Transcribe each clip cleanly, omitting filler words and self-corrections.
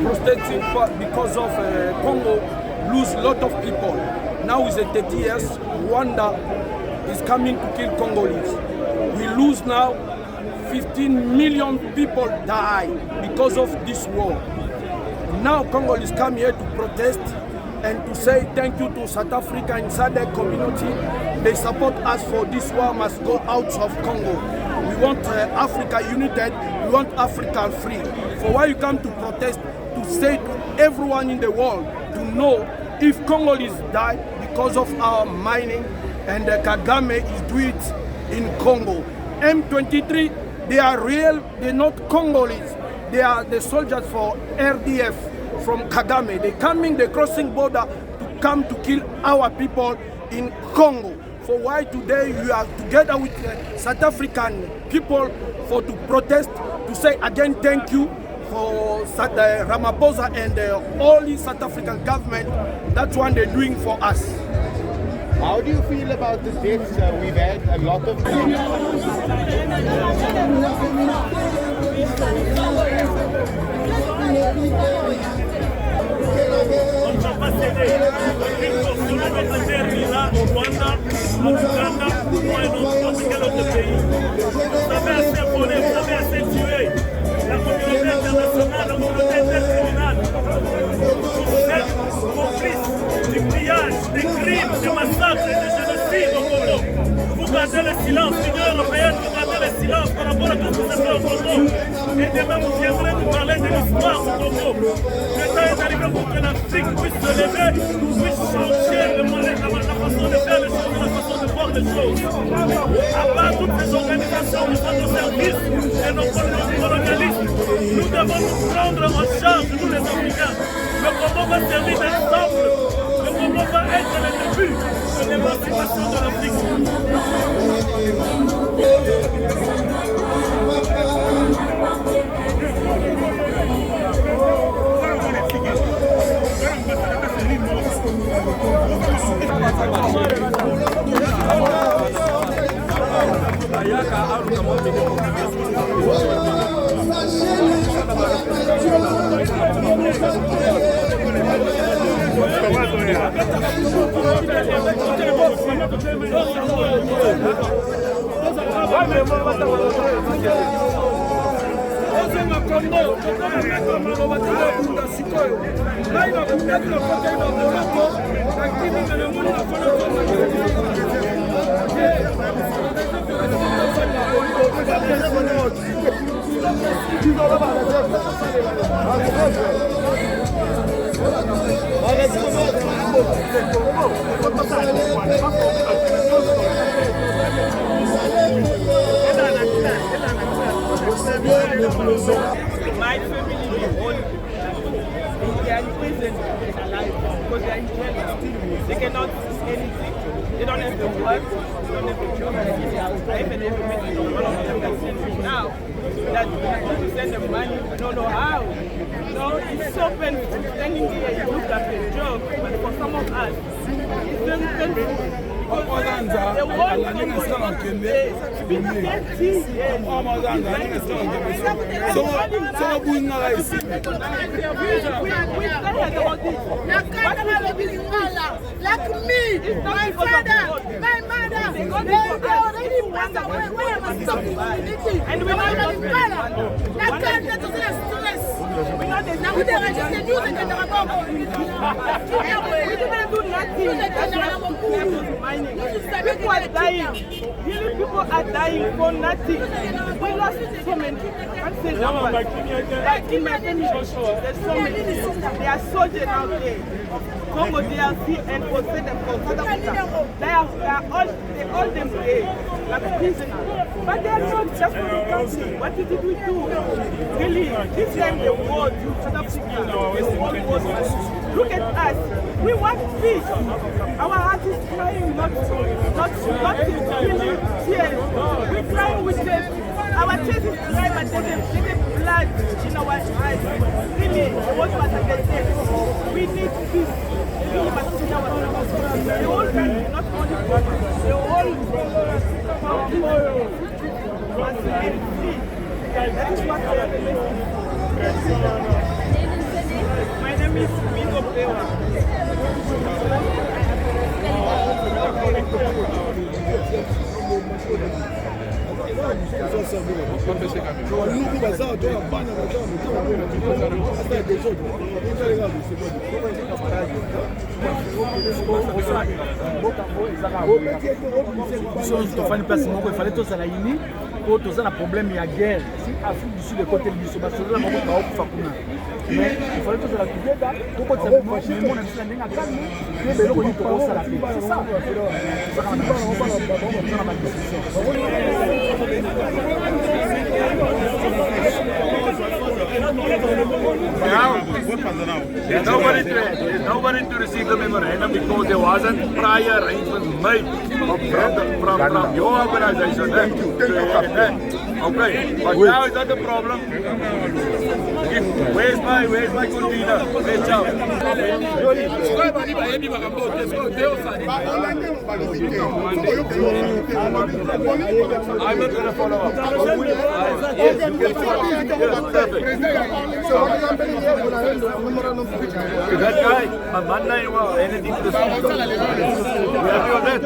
Protesting because of Congo lose a lot of people. Now is 30 years, Rwanda is coming to kill Congolese. We lose now 15 million people die because of this war. Now Congolese come here to protest and to say thank you to South Africa and SADC community. They support us for this war must go out of Congo. We want Africa united, we want Africa free. For why you come to protest? To say to everyone in the world to know if Congolese die because of our mining and Kagame is doing it in Congo. M23, they are real, they're not Congolese. They are the soldiers for RDF from Kagame. They coming, they crossing border to come to kill our people in Congo. For why today you are together with South African people for to protest, to say again thank you for Ramaphosa and all the South African government. That's what they're doing for us. How do you feel about the deaths? We've had a lot of... La communauté internationale, la communauté internationale, vous êtes complices du pillage, des crimes, des massacres et des génocides au Congo. Vous gardez le silence, l'Union européenne, vous gardez le silence par rapport à tout ce qui se fait au Congo. Et demain, vous viendrez nous parler de l'histoire du Congo. Le temps est arrivé pour que l'Afrique puisse se lever, puisse changer la façon de faire les choses, la façon de voir les choses. À part toutes ces organisations qui sont au service de nos colonialistes, nous devons nous prendre en charge, nous les Africains. Le Congo va servir d'exemple. Le Congo va être le début de l'émancipation de l'Afrique. My family is all they are in prison alive because they are in jail. They cannot do anything. They don't have to work. They don't have to job. I even have to make one of them that sends me now that we have to send them money. I don't know how. No, it's so painful. Standing here, you look at the job, but for some of us, it's very painful. The world like me, my father, my mother, they already passed away. Why am I stopping community? And we know that now we don't register news and get the report. We don't do nothing. People are dying. Really, people are dying for nothing. We lost so many. Like in my family, there's so many. They are soldiers out there. Congo DRC and for South Africa. They all them there, like prisoners. But they are not just for the country. What did we do? Really, this time the world, South Africa, the whole world. Look at us. We want peace. Our heart is crying, not really tears. We're crying with them. Our chest is dry, but there's a blood in our eyes. Really, what was against? We need peace. We must see ourselves. The whole country, not only the whole tomorrow must be free. That is what we are doing. My name is Mingo Pewa. Il fallait tous à la uni pour tous un problème il y a guerre si Afrique du Sud le côté du Soba sur la maman va au mais il fallait tous à la Kigeda pour que ça me moche mais mon ami c'est un calme mais le on est au ça c'est ça Nobody to receive the memorandum because there wasn't prior arrangement made from your organization. Okay, but now is not the problem. Where's my container? Let's go. I'm not going to follow up. Yes, you can follow up. Perfect. That guy, Amanda, you are anything to speak. We have your net.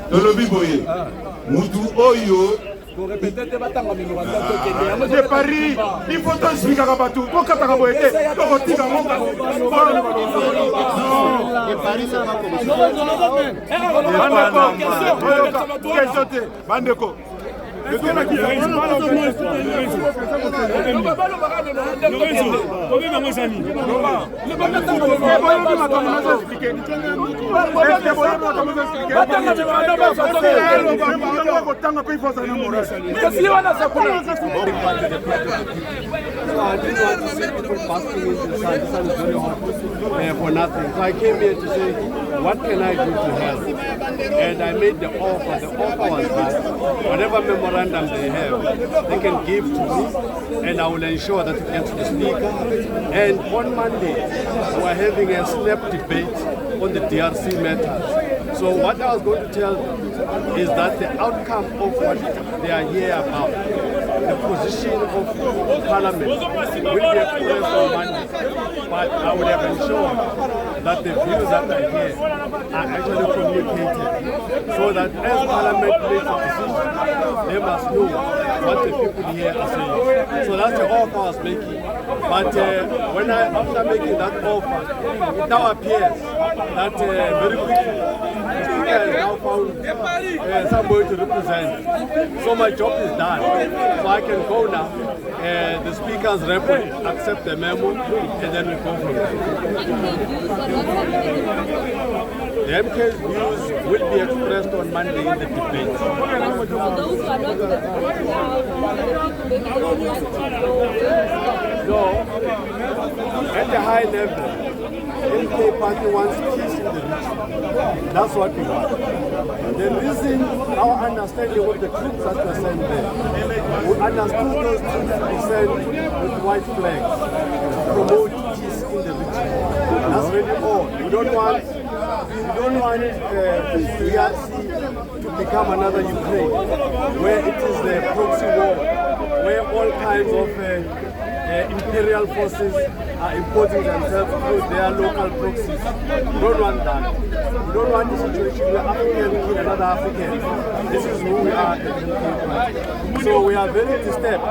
Dolobi boye. Mutu oyo. De Paris, il faut t'en expliquer à Batou. Pourquoi t'as pas été? Bandeko. For nothing. So I came here to say, what can I do to help? And I made the offer. The offer was that whatever memorandum they have, they can give to me, and I will ensure that it gets to the speaker. And on Monday, we are having a snap debate on the DRC matters. So what I was going to tell them is that the outcome of what they are here about, the position of Parliament will be expressed on Monday. But I would have ensured that the views that are here are actually communicated, so that as Parliament makes a decision, they must know what the people here are saying. So that's the offer I was making. But after making that offer, it now appears that very quickly, Speaker has now found somebody to represent. So my job is done. So I can go now. The Speaker's rep will accept the memo, and then we go from there. The MK's views will be expressed on Monday in the debate. No, at the high level, MK party wants peace in the region. That's what we want. The reason, our understanding of the troops that were sent there, we understood those troops to be sent with white flags to promote peace in the region. That's really all. We don't want DRC to become another Ukraine, where it is the proxy war, where all kinds of imperial forces are imposing themselves through their local proxies. We don't want that. We don't want the situation where African kill another African. This is who we are. So we are very disturbed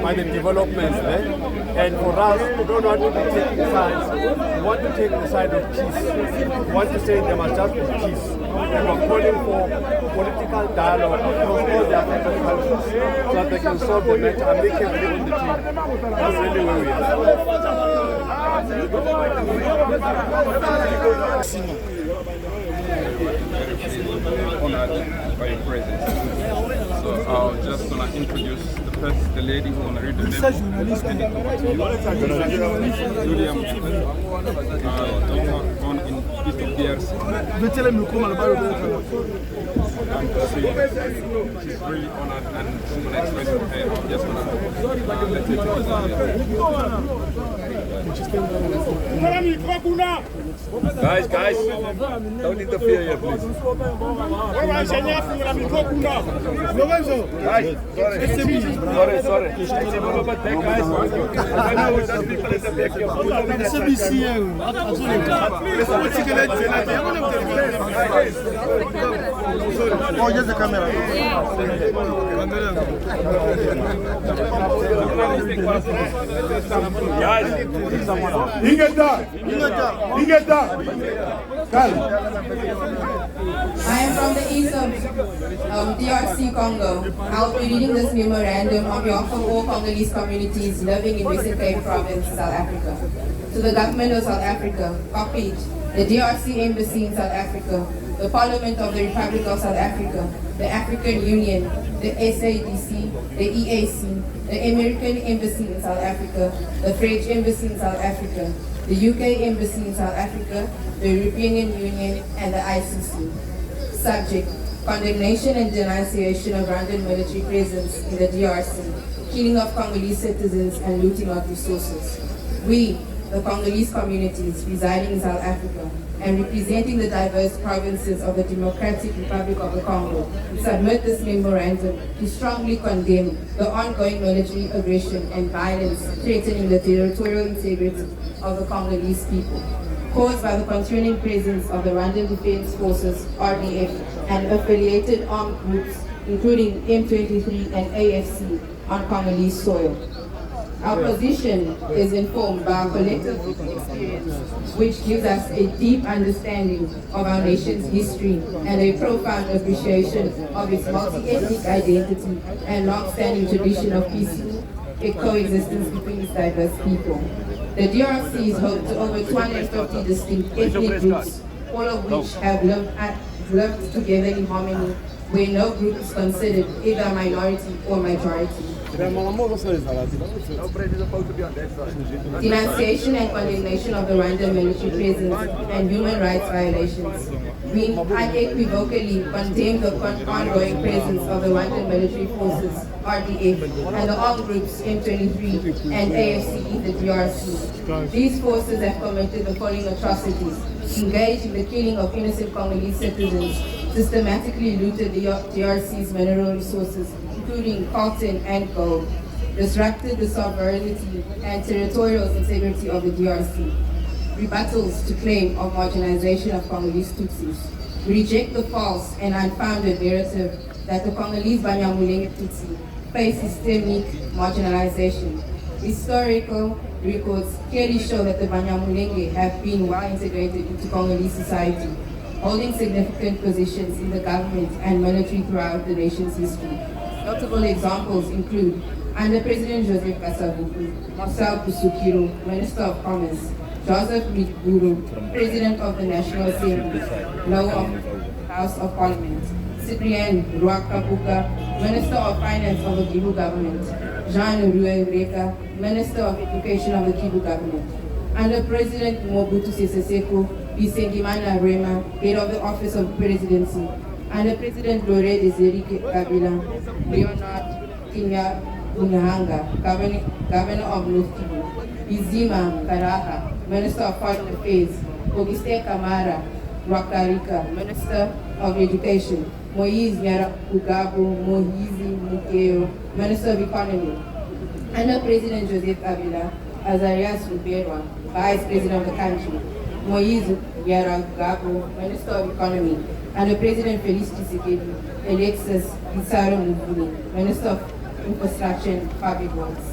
by the developments there. And for us, we don't want to be taking sides. We want to take the side of peace. We want to say there must just be peace. And we're calling for political dialogue across all the African countries so that they can solve the matter and make everything on the table. That's really where we are. Honored by your presence. So I'm just gonna introduce the lady who wanna read the name. William born in east of DRC. And she's really honored and I'm gonna express her. I'm just gonna let her guys, don't interfere here, please. Sorry. Oh, just the camera. Guys, he get that. I am from the east of DRC, Congo. I'll be reading this memorandum on behalf of all Congolese communities living in Western Cape Province, South Africa. To the government of South Africa, copied the DRC Embassy in South Africa, the Parliament of the Republic of South Africa, the African Union, the SADC, the EAC, the American Embassy in South Africa, the French Embassy in South Africa, the UK Embassy in South Africa, the European Union, and the ICC. Subject: condemnation and denunciation of random military presence in the DRC, killing of Congolese citizens and looting of resources. We, the Congolese communities residing in South Africa and representing the diverse provinces of the Democratic Republic of the Congo, submit this memorandum to strongly condemn the ongoing military aggression and violence threatening the territorial integrity of the Congolese people, caused by the continuing presence of the Rwandan Defense Forces, RDF, and affiliated armed groups, including M23 and AFC, on Congolese soil. Our position is informed by our collective experience, which gives us a deep understanding of our nation's history and a profound appreciation of its multi-ethnic identity and long-standing tradition of peaceful coexistence between its diverse people. The DRC is home to over 250 distinct ethnic groups, all of which have lived together in harmony, where no group is considered either minority or majority. Denunciation and condemnation of the Rwandan military presence and human rights violations. We unequivocally condemn the ongoing presence of the Rwandan military forces, RDF, and the armed groups M23 and AFC in the DRC. These forces have committed the following atrocities: engaged in the killing of innocent Congolese citizens, systematically looted the DRC's mineral resources, including coltan and gold, disrupted the sovereignty and territorial integrity of the DRC, rebuttals to claim of marginalization of Congolese Tutsis. We reject the false and unfounded narrative that the Congolese Banyamulenge Tutsi face systemic marginalization. Historical records clearly show that the Banyamulenge have been well integrated into Congolese society, holding significant positions in the government and military throughout the nation's history. Notable examples include under President Joseph Kasavubu, Marcel Busukiro, Minister of Commerce, Joseph Mikuru, President of the National Assembly, Low of House of Parliament, Cyprien Ruakabuka, Minister of Finance of the Kivu government, Jean Ruereka, Minister of Education of the Kivu government. Under President Mobutu Sese Seko, Bisengimana Rema, Head of the Office of Presidency. Under President Laurent Desire Kabila, Leonard Kinya Bunahanga, Governor of North Kivu, Bizima Karaha, Minister of Foreign Affairs, Augustin Kamara Rwakarika, Minister of Education, Moise Nyarugabo Mohizi Mukeo, Minister of Economy. Under President Joseph Kabila, Azarias Ruberwa, Vice President of the country, Moise Yarangabo, Minister of Economy, under President Felix Tshisekedi, Alexis Gisaro Muvuni, Minister of Infrastructure and Public Works.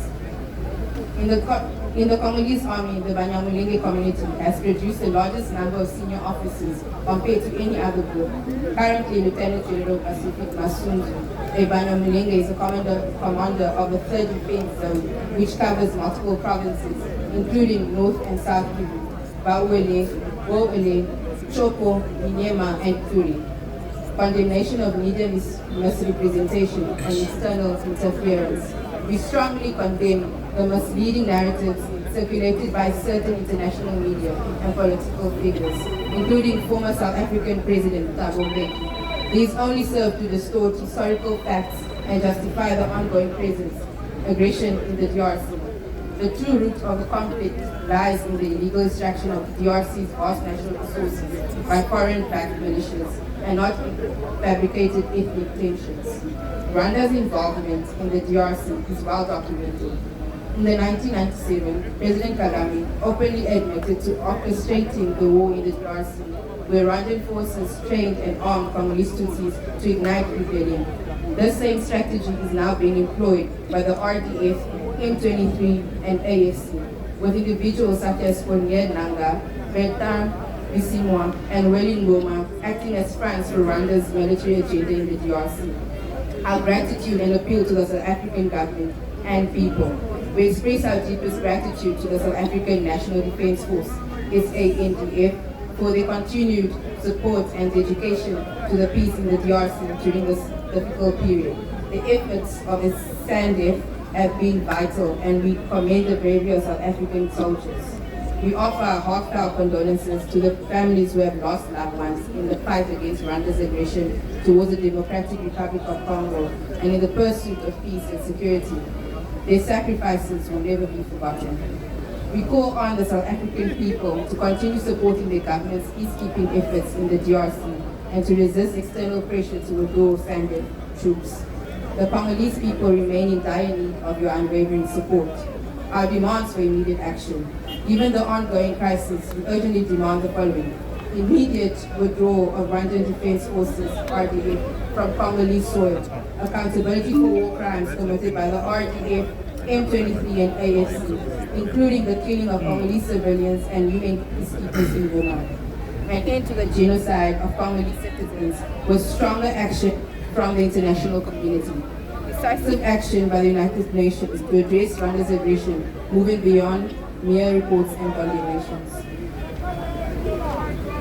In the Congolese army, the Banyamulenge community has produced the largest number of senior officers compared to any other group. Currently, Lieutenant General Pacific Masunzu, a Banyamulenge, is a commander of the 3rd Defense Zone, which covers multiple provinces, including North and South Kivu, Bauele, Woele, Chopo, Inyema, and Kuri. Condemnation of media misrepresentation and external interference. We strongly condemn the misleading narratives circulated by certain international media and political figures, including former South African President Thabo Mbeki. These only serve to distort historical facts and justify the ongoing aggression in the DRC. The true root of the conflict lies in the illegal extraction of the DRC's vast natural resources by foreign-backed militias and not fabricated ethnic tensions. Rwanda's involvement in the DRC is well documented. In 1997, President Kagame openly admitted to orchestrating the war in the DRC, where Rwandan forces trained and armed Congolese Tutsis to ignite rebellion. This same strategy is now being employed by the RDF, M23, and AFC, with individuals such as Fournier Nanga, Bertrand Bisimwa, and Welling Goma acting as fronts for Rwanda's military agenda in the DRC. Our gratitude and appeal to the South African government and people. We express our deepest gratitude to the South African National Defence Force, SANDF, for their continued support and dedication to the peace in the DRC during this difficult period. The efforts of the SANDF have been vital, and we commend the bravery of South African soldiers. We offer our heartfelt condolences to the families who have lost loved ones in the fight against Rwanda's aggression towards the Democratic Republic of Congo and in the pursuit of peace and security. Their sacrifices will never be forgotten. We call on the South African people to continue supporting their government's peacekeeping efforts in the DRC and to resist external pressure to withdraw SANDF troops. The Congolese people remain in dire need of your unwavering support. Our demands for immediate action. Given the ongoing crisis, we urgently demand the following: immediate withdrawal of Rwandan Defense Forces, RDF, from Congolese soil, accountability for war crimes committed by the RDF, M23, and AFC, including the killing of Congolese civilians and UN peacekeepers in Goma, an end to the genocide of Congolese citizens with stronger action from the international community. Decisive action by the United Nations to address Rwanda's aggression, moving beyond mere reports and condemnations.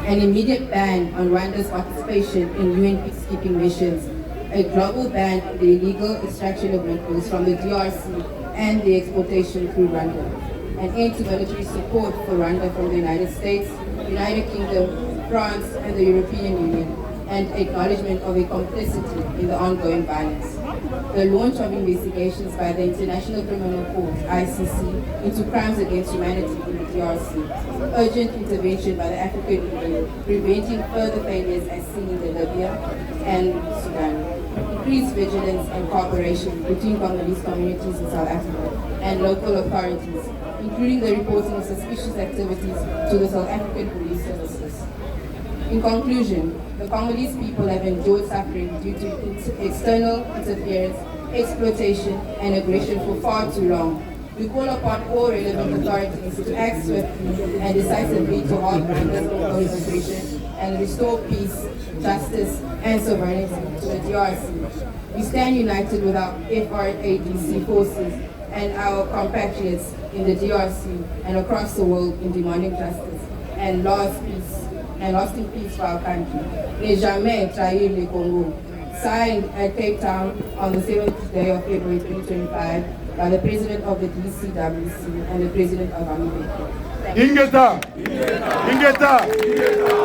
An immediate ban on Rwanda's participation in UN peacekeeping missions, a global ban on the illegal extraction of minerals from the DRC and the exportation through Rwanda, an end to military support for Rwanda from the United States, United Kingdom, France, and the European Union, and acknowledgement of a complicity in the ongoing violence. The launch of investigations by the International Criminal Court, ICC, into crimes against humanity in the DRC. Urgent intervention by the African Union, preventing further failures as seen in Libya and Sudan. Increased vigilance and cooperation between Congolese communities in South Africa and local authorities, including the reporting of suspicious activities to the South African Police Services. In conclusion, the Congolese people have endured suffering due to external interference, exploitation, and aggression for far too long. We call upon all relevant authorities to act swiftly and decisively to halt Rwanda's ongoing aggression and restore peace, justice, and sovereignty to the DRC. We stand united with our FRDC forces and our compatriots in the DRC and across the world in demanding justice and lasting peace for our country. Ne jamais trahir le Congo. Signed at Cape Town on the 7th day of February 2025 by the President of the DCWC and the President of America. Ingeta! Ingeta!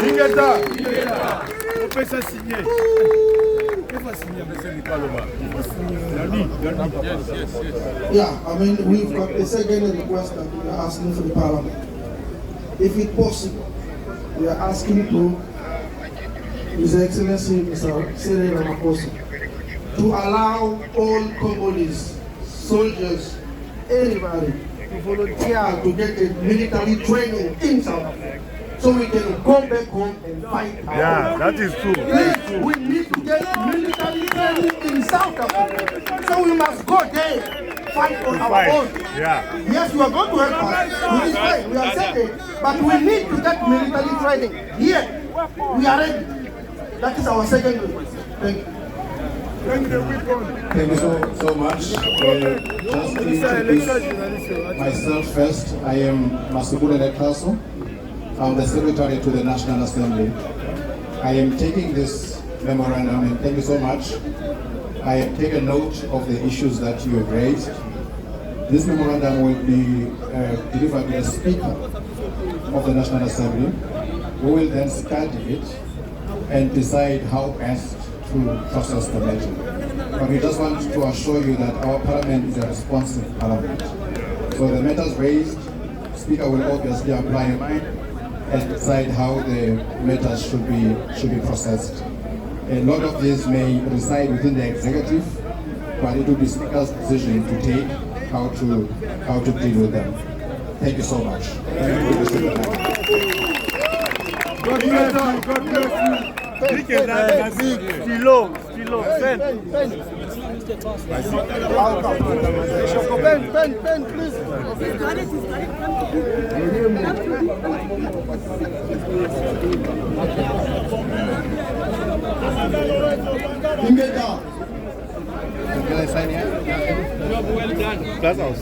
Ingeta! On peut ça signer. Yeah, I mean, we've got a second request that we are asking for the Parliament. If it's possible, we are asking to His Excellency Mr. Cyril Ramaphosa to allow all Congolese soldiers anybody to volunteer to get a military training in South Africa, so we can go back home and fight. Yeah, that is true. Please, we need to get military training in South Africa, so we must go there, fight on our own. Yeah. Yes, you are going to help us. We is fine. We accept it, but we need to get military training here. We are ready. That is our second request. Thank you. Thank you so much. Just to introduce myself first, I am Masubule Lekaso. I'm the Secretary to the National Assembly. I am taking this memorandum, and thank you so much. I have taken note of the issues that you have raised. This memorandum will be delivered to the Speaker of the National Assembly, who will then study it and decide how best to process the matter. But we just want to assure you that our Parliament is a responsive Parliament. So the matters raised, Speaker will obviously apply a mind and decide how the matters should be processed. A lot of this may reside within the executive, but it will be Speaker's decision to take how to deal with them. Thank you so much. God bless you. God bless you. Stylo, pen, please. Can I sign here? Job well done. That's all.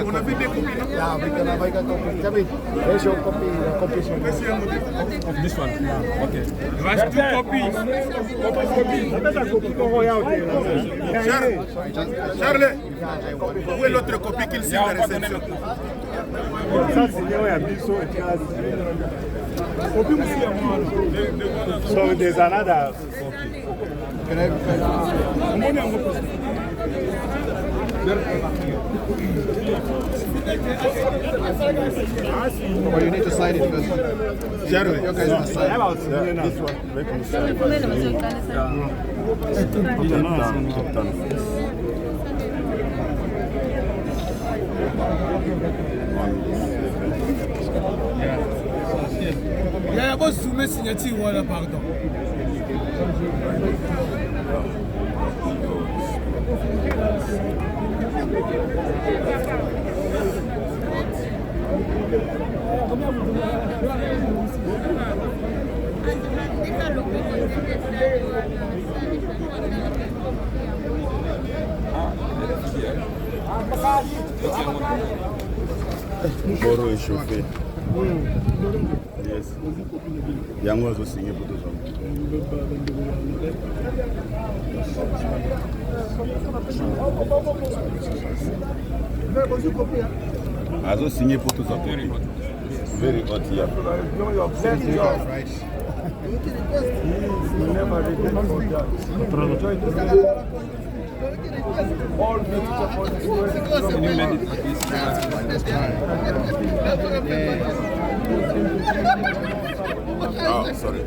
On a fait des copies, non? Yeah, we can have a copy. Jamie, where's your copy? This one. Okay. You have two copies. Charles, où est l'autre copie qu'il signe à la réception? So there's another Or you need to sign it first. Charlie, you guys must sign this Il y a un bon soumet signature, voilà, pardon. Boro échauffé. Yes. Yango azo signé pour tous. Azo signé pour tous. Very hot here. Right. Oh, sorry.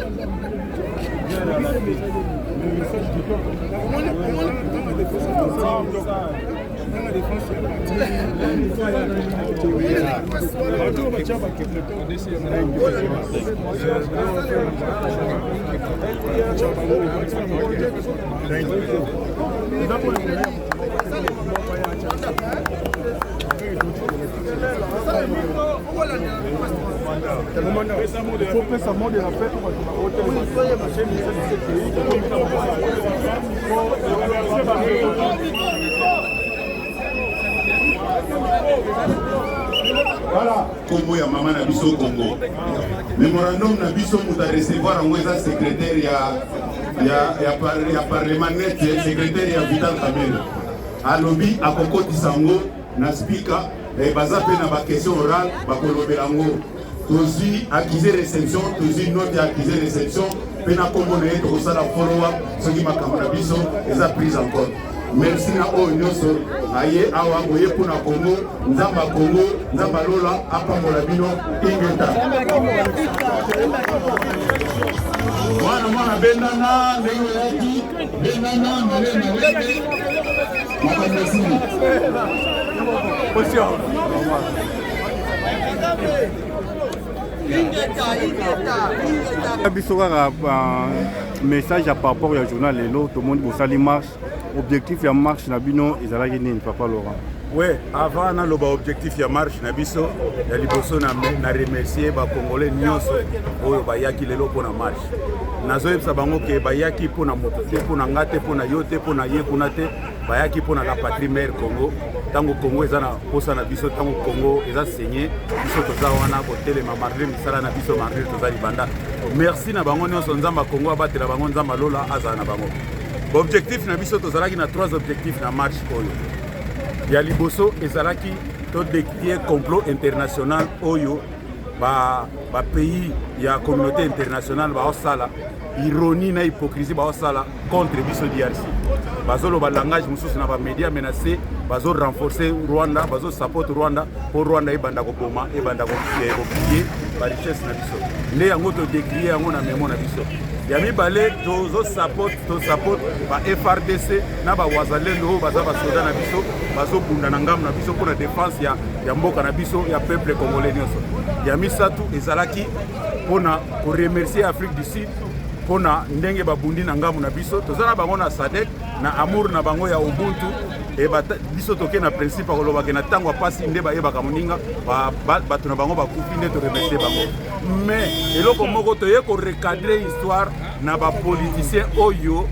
Il faut faire ça mot de la fête pour Voilà. Congo ya mama na biso Congo. Memorandum na biso muta recevoir en weza secrétaire ya parlement net secrétaire ya Vital Kamel. Alobi akokoti sango na speaker baza pe na ba question orale ba kolobela ngo tozi acquise réception, tozi note acquise réception, pena Congo na yeto kosala follow-up, soki makambo na biso eza prise en compte. Merci na oyo nyonso aye awa boye mpona Congo, nzamba Congo, nzamba lola apambola bino ingeta. Mwana bendana ndenge yaki, bendana malenge makambo esili. Position. biso kaka message par rapport au journal lelo tout le monde bosali marche objectif ya marche na bino ezalaki nini papa Laurent? Oui, avant naloba objectif ya marche na biso ya liboso na remercier ba Congolais nyonso oyo bayaki lelo pona marche. Nazoyebisa bango ke bayaki pona moto te pona ngate pona yo te pona ye kuna te bayaki pona la patrie mère Congo. Tango Congo eza na posa na biso, tango Congo eza saigné biso toza wana kotelema mardi misala na biso mardi toza libanda. Merci na bango nyonso nzamba Congo abatela bango nzamba lola aza na bango. Objectif na biso tozalaki na 3 objectifs na marche oyo. Ya liboso ezalaki to décrier complot international oyo ba pays ya communauté internationale ba osala ironie na hypocrisie ba osala contre biso DRC. Bazolo ba langage mususu na ba média menacé bazo renforcer Rwanda, bazo support Rwanda pour Rwanda ebanda ko Goma, ebanda ko pied ba richesse na biso. Nde yango to décrier yango na memo na biso. Ya mibale tozo support ba Fardc na ba wazalendo baza ba soda na biso bazo bunda na ngam na biso pour la défense ya mboka na biso ya peuple congolais nyonso. Ya misatu ezalaki pona ko remercier Afrique du Sud pona ndenge babundi na ngamu na biso tozana bango na SADC na amour na bango ya Ubuntu e biso toke na principe akoloba ke na tango pasi nde bayebaka moninga bato na bango bakufi nde to remercier bango. Mais eloko moko toye ko recadrer histoire na ba politicien oyo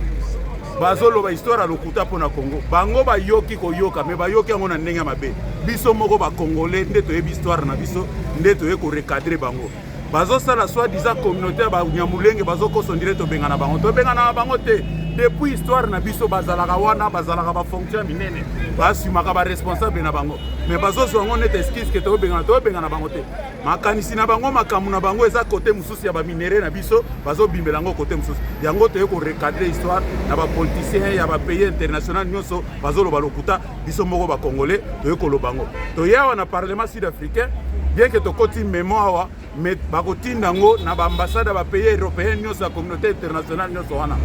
bazoloba histoire à lokuta pona Congo bango bayoki koyoka mais bayoki yango na ndenge mabe biso moko ba Congolais nde toyebi histoire na biso nde toye ko recadrer bango bazo sala soi-disant communautaire ba nyamulenge bazo kosondire to bengana bango te depuis histoire na biso bazalaka wana bazalaka ba fonction minene basumaka ba responsable na bango mais bazo zongo net excuse que to bengana bango te makanisi na bango makamu na bango eza côté mususu ya ba minere na biso bazo bimbela ngo côté mususu yango toye ko recadrer histoire na ba politiciens ya ba pays international nyonso bazo loba lokuta biso moko ba Congolais toye ko lobango to yawa na parlement sud-africain bien que tokoti mémoire mais bakotinda ngo na ba ambassade ba pays européens nyonso ya communauté internationale nyonso wana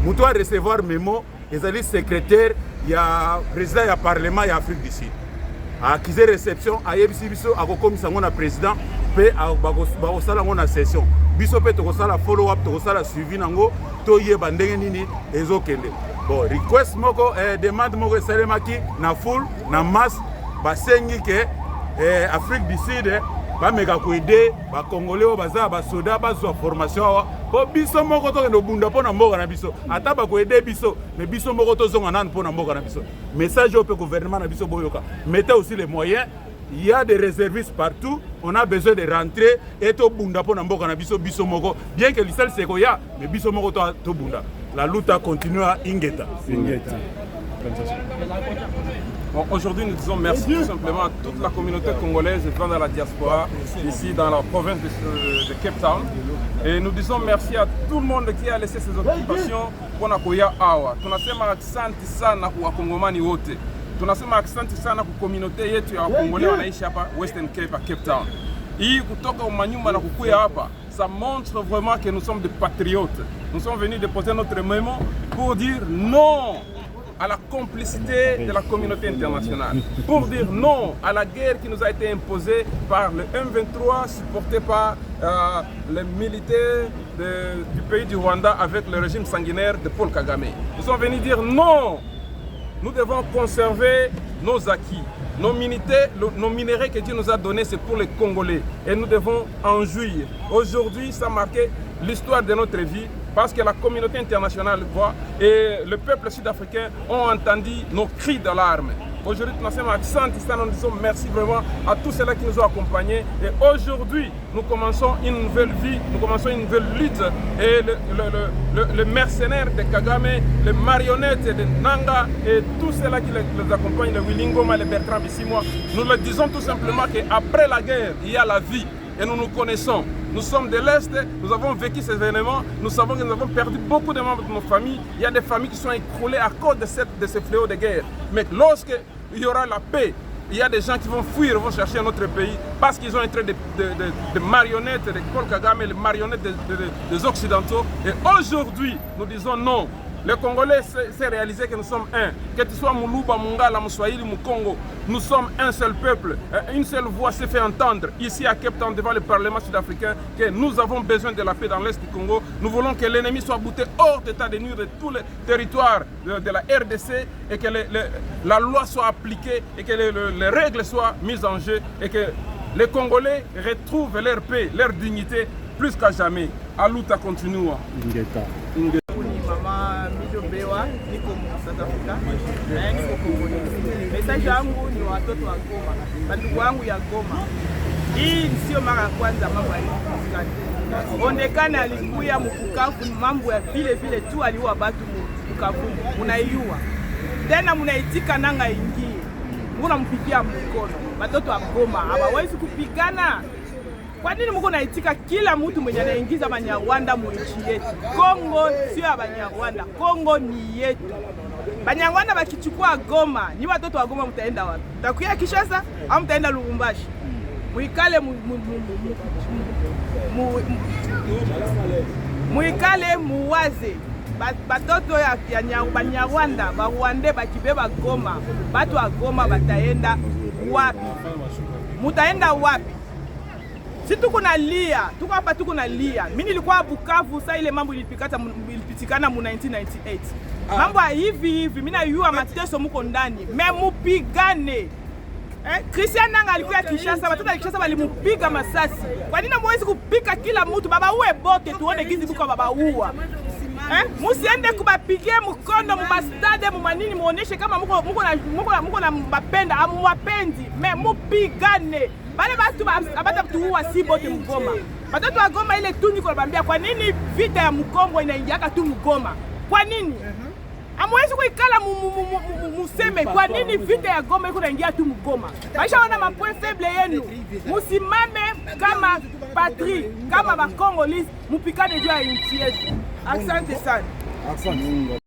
muto a recevoir memo ezali secrétaire ya président ya parlement ya Afrique du Sud akize réception ayebisi biso akokomisa ngo na président pe bakosala ngo na session biso pe tokosala follow up tokosala suivi nango toyeba ndenge nini ezokende. Bon request moko demande moko esalemaki na full na masse basengi ke Afrique du Sud bameka koede ba Congolais oyo baza ba soda bazwa formation awa po biso moko tokende bunda pona mboka na biso ata ba koede biso mais biso moko tozonga nanu pona mboka na biso. Message au gouvernement na biso boyoka mettez aussi les moyens. Il y a des réservistes partout, on a besoin de rentrer et to bunda pona mboka na biso biso moko bien que l'isal seko ya mais biso moko to bunda. La lutte continue à Ingeta. Bon, aujourd'hui, nous disons merci tout simplement à toute la communauté congolaise vivant dans la diaspora, ici dans la province de Cape Town. Et nous disons merci à tout le monde qui a laissé ses occupations pour Nakoya Awa. Tunasema asante sana kwa Kongomani wote. Tunasema asante sana kwa communauté yetu ya Congolais wanaishi hapa Western Cape à Cape Town. Hii kutoka umanyumba na kukuya hapa, ça montre vraiment que nous sommes des patriotes. Nous sommes venus déposer notre mémo pour dire non à la complicité de la communauté internationale, pour dire non à la guerre qui nous a été imposée par le M23 supporté par les militaires du pays du Rwanda avec le régime sanguinaire de Paul Kagame. Nous sommes venus dire non, nous devons conserver nos acquis. Nos minéraux que Dieu nous a donnés, c'est pour les Congolais et nous devons en jouir. Aujourd'hui, ça a marqué l'histoire de notre vie parce que la communauté internationale voit et le peuple sud-africain ont entendu nos cris d'alarme. Aujourd'hui, nous disons merci vraiment à tous ceux-là qui nous ont accompagnés. Et aujourd'hui, nous commençons une nouvelle vie, nous commençons une nouvelle lutte. Et le mercenaire de Kagame, les marionnettes de Nanga et tous ceux-là qui les accompagnent, le Willy Goma, le Bertrand Bissimois, nous le disons tout simplement qu'après la guerre, il y a la vie. et nous nous connaissons. Nous sommes de l'Est, nous avons vécu ces événements, nous savons que nous avons perdu beaucoup de membres de nos familles. Il y a des familles qui sont écroulées à cause de ces fléaux de guerre. Mais lorsqu'il y aura la paix, il y a des gens qui vont fuir, vont chercher un autre pays parce qu'ils ont été des marionnettes de Paul Kagame, les marionnettes des Occidentaux. Et aujourd'hui, nous disons non. Les Congolais s'est réalisé que nous sommes un. Que tu sois Moulouba, Mungala, Mouswahili, Moukongo, nous sommes un seul peuple. Une seule voix s'est fait entendre ici à Cape Town devant le Parlement sud-africain que nous avons besoin de la paix dans l'Est du Congo. Nous voulons que l'ennemi soit bouté hors d'état de nuire de tous les territoires de la RDC et que la loi soit appliquée et que les règles soient mises en jeu et que les Congolais retrouvent leur paix, leur dignité plus qu'à jamais. Aluta continua. Mama Mijo Bewa, niko South Africa, na niko Congolais. Message yangu ni watoto wa Goma, bandugu wangu ya Goma. Hii sio mara ya kwanza mambo yalikuwa. Onekana alikuya mkukafu mambo ya vile tu aliua batu mkukafu. Unaiua. Tena munaitika nanga ingie. Munampigia mkono. Watoto wa Goma hawawezi kupigana. Kwa nini mko naitika kila mtu mwenye anaingiza Banyarwanda mu nchi yetu? Kongo sio ya Banyarwanda, Kongo ni yetu. Banyarwanda bakichukua Goma, ni watoto wa Goma mtaenda wapi? Mtakuya Kinshasa au mtaenda Lubumbashi? Muikale muwaze. Batoto ya Banyarwanda, Barwande bakibeba Goma, batu wa Goma bataenda wapi? Mutaenda wapi? Si tuko na lia, tuko hapa tuko na lia. Mimi nilikuwa Bukavu saa ile mambo ilipitikana mu 1998. Mambo hivi mimi najua mateso mko ndani. Mupigane. Christian Nanga alikuwa Kinshasa, watoto wa Kinshasa walimupiga masasi. Kwa nini mwezi kupika kila mtu? Baba uwe bote tuone gizi buko baba uwa. Musiende kubapigie mkondo mubastade mumanini muoneshe kama muko na mbapenda amuwapendi. Mupigane. Bale batu abata tuua si bote Mgoma. Watoto wa Goma ile tu niko nabambia kwa nini vita ya Mkongo inaingiaka tu Mgoma? Kwa nini? Amwezi kuikala museme kwa nini vita ya Goma iko inaingia tu Mgoma? Maisha wana mapoint faible yenu. Musimame kama patrie, kama ba Congolais, mupikane juu ya nchi yetu. Asante sana. Asante.